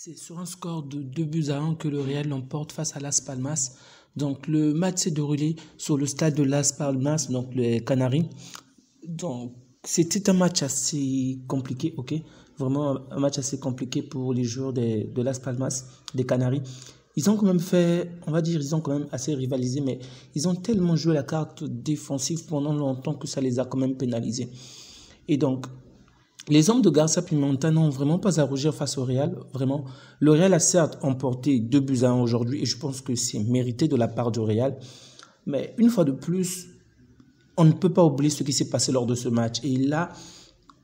C'est sur un score de 2 buts à 1 que le Real l'emporte face à Las Palmas. Donc le match s'est déroulé sur le stade de Las Palmas, donc les Canaries. Donc c'était un match assez compliqué, ok? Vraiment un match assez compliqué pour les joueurs de Las Palmas, des Canaries. Ils ont quand même fait, on va dire, ils ont quand même assez rivalisé, mais ils ont tellement joué la carte défensive pendant longtemps que ça les a quand même pénalisés. Et donc, les hommes de Garcia Pimenta n'ont vraiment pas à rougir face au Real. Vraiment, le Real a certes emporté 2 buts à 1 aujourd'hui et je pense que c'est mérité de la part du Real. Mais une fois de plus, on ne peut pas oublier ce qui s'est passé lors de ce match. Et là,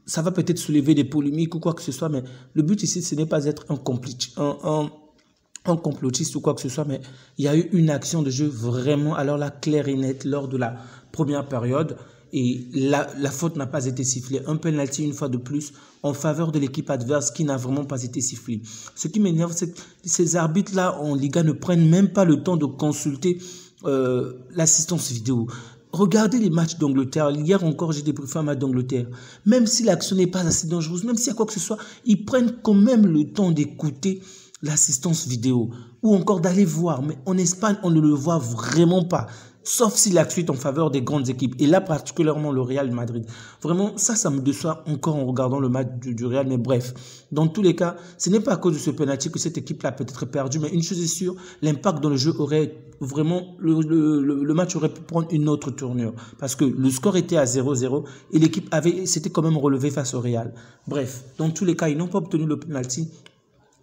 ça va peut-être soulever des polémiques ou quoi que ce soit, mais le but ici, ce n'est pas d'être un complotiste ou quoi que ce soit, mais il y a eu une action de jeu vraiment, alors là, claire et nette lors de la première période. Et la faute n'a pas été sifflée. Un penalty une fois de plus en faveur de l'équipe adverse qui n'a vraiment pas été sifflé. Ce qui m'énerve, c'est que ces arbitres-là en Liga ne prennent même pas le temps de consulter l'assistance vidéo. Regardez les matchs d'Angleterre. Hier encore, j'ai débriefé un match d'Angleterre. Même si l'action n'est pas assez dangereuse, même s'il y a quoi que ce soit, ils prennent quand même le temps d'écouter l'assistance vidéo ou encore d'aller voir. Mais en Espagne, on ne le voit vraiment pas. Sauf si l'action est en faveur des grandes équipes. Et là, particulièrement le Real Madrid. Vraiment, ça me déçoit encore en regardant le match du Real. Mais bref, dans tous les cas, ce n'est pas à cause de ce penalty que cette équipe-là a peut-être perdu. Mais une chose est sûre, l'impact dans le jeu aurait vraiment... Le match aurait pu prendre une autre tournure. Parce que le score était à 0-0 et l'équipe s'était quand même relevée face au Real. Bref, dans tous les cas, ils n'ont pas obtenu le penalty.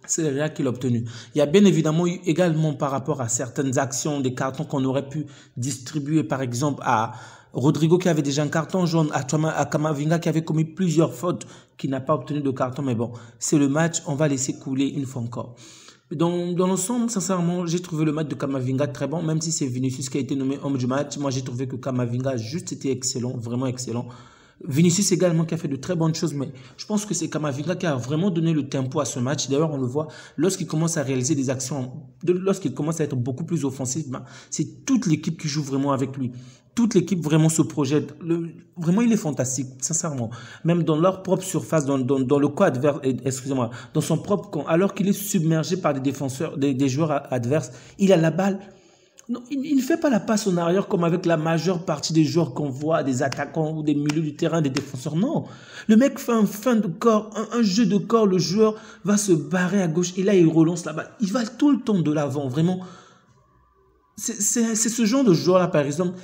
C'est le Real qui l'a obtenu. Il y a bien évidemment eu également par rapport à certaines actions, des cartons qu'on aurait pu distribuer par exemple à Rodrigo qui avait déjà un carton jaune, à Camavinga qui avait commis plusieurs fautes, qui n'a pas obtenu de carton. Mais bon, c'est le match, on va laisser couler une fois encore. Dans l'ensemble, sincèrement, j'ai trouvé le match de Camavinga très bon, même si c'est Vinicius qui a été nommé homme du match. Moi, j'ai trouvé que Camavinga a juste été excellent, vraiment excellent. Vinicius également qui a fait de très bonnes choses, mais je pense que c'est Camavinga qui a vraiment donné le tempo à ce match. D'ailleurs, on le voit, lorsqu'il commence à réaliser des actions, lorsqu'il commence à être beaucoup plus offensif, c'est toute l'équipe qui joue vraiment avec lui. Toute l'équipe vraiment se projette. Vraiment, il est fantastique, sincèrement. Même dans leur propre surface, dans le camp adverse, excusez-moi, dans son propre camp, alors qu'il est submergé par des défenseurs, des joueurs adverses, il a la balle. Non, il ne fait pas la passe en arrière comme avec la majeure partie des joueurs qu'on voit, des attaquants ou des milieux du terrain, des défenseurs. Non, le mec fait un fin de corps, un jeu de corps, le joueur va se barrer à gauche et là il relance la balle. Il va tout le temps de l'avant, vraiment. C'est ce genre de joueur-là, par exemple,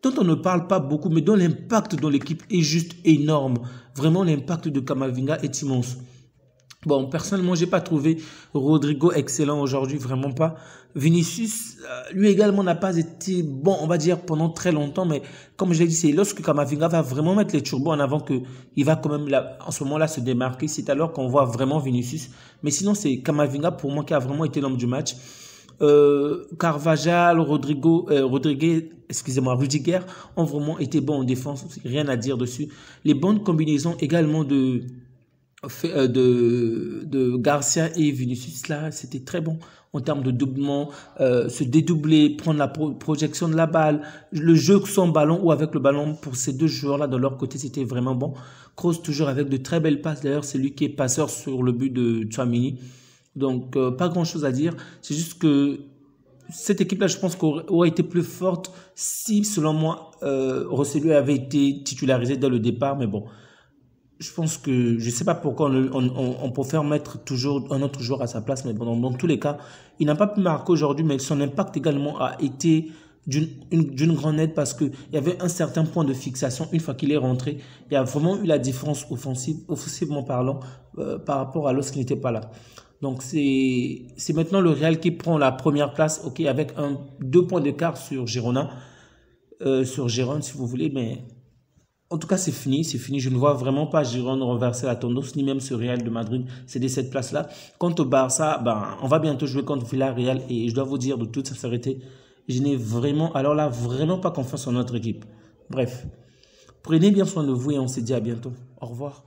dont on ne parle pas beaucoup, mais dont l'impact dans l'équipe est juste énorme. Vraiment, l'impact de Camavinga est immense. Bon, personnellement, j'ai pas trouvé Rodrigo excellent aujourd'hui, vraiment pas. Vinicius, lui également n'a pas été bon, on va dire, pendant très longtemps, mais comme je l'ai dit, c'est lorsque Camavinga va vraiment mettre les turbos en avant que il va quand même, en ce moment-là, se démarquer. C'est alors qu'on voit vraiment Vinicius. Mais sinon, c'est Camavinga, pour moi, qui a vraiment été l'homme du match. Carvajal, Rudiger ont vraiment été bons en défense, rien à dire dessus. Les bonnes combinaisons également de Garcia et Vinicius, là, c'était très bon en termes de doublement, se dédoubler, prendre la projection de la balle, le jeu sans ballon ou avec le ballon pour ces deux joueurs-là de leur côté, c'était vraiment bon. Kroos toujours avec de très belles passes, d'ailleurs, c'est lui qui est passeur sur le but de Tchouaméni. Donc, pas grand-chose à dire, c'est juste que cette équipe-là, je pense qu'aurait été plus forte si, selon moi, Rosselló avait été titularisé dès le départ, mais bon. Je pense que, je ne sais pas pourquoi on préfère mettre toujours un autre joueur à sa place, mais bon, dans tous les cas, il n'a pas pu marquer aujourd'hui, mais son impact également a été d'une grande aide parce qu'il y avait un certain point de fixation. Une fois qu'il est rentré, il y a vraiment eu la différence offensivement parlant, par rapport à lorsqu'il n'était pas là. Donc, c'est maintenant le Real qui prend la première place, ok, avec 2 points d'écart sur Girona, sur Gérone, si vous voulez, mais... En tout cas, c'est fini. Je ne vois vraiment pas Girona renverser la tendance, ni même ce Real de Madrid céder cette place-là. Quant au Barça, on va bientôt jouer contre Villarreal et je dois vous dire de toute sincérité, je n'ai vraiment, alors là, vraiment pas confiance en notre équipe. Bref, prenez bien soin de vous et on se dit à bientôt. Au revoir.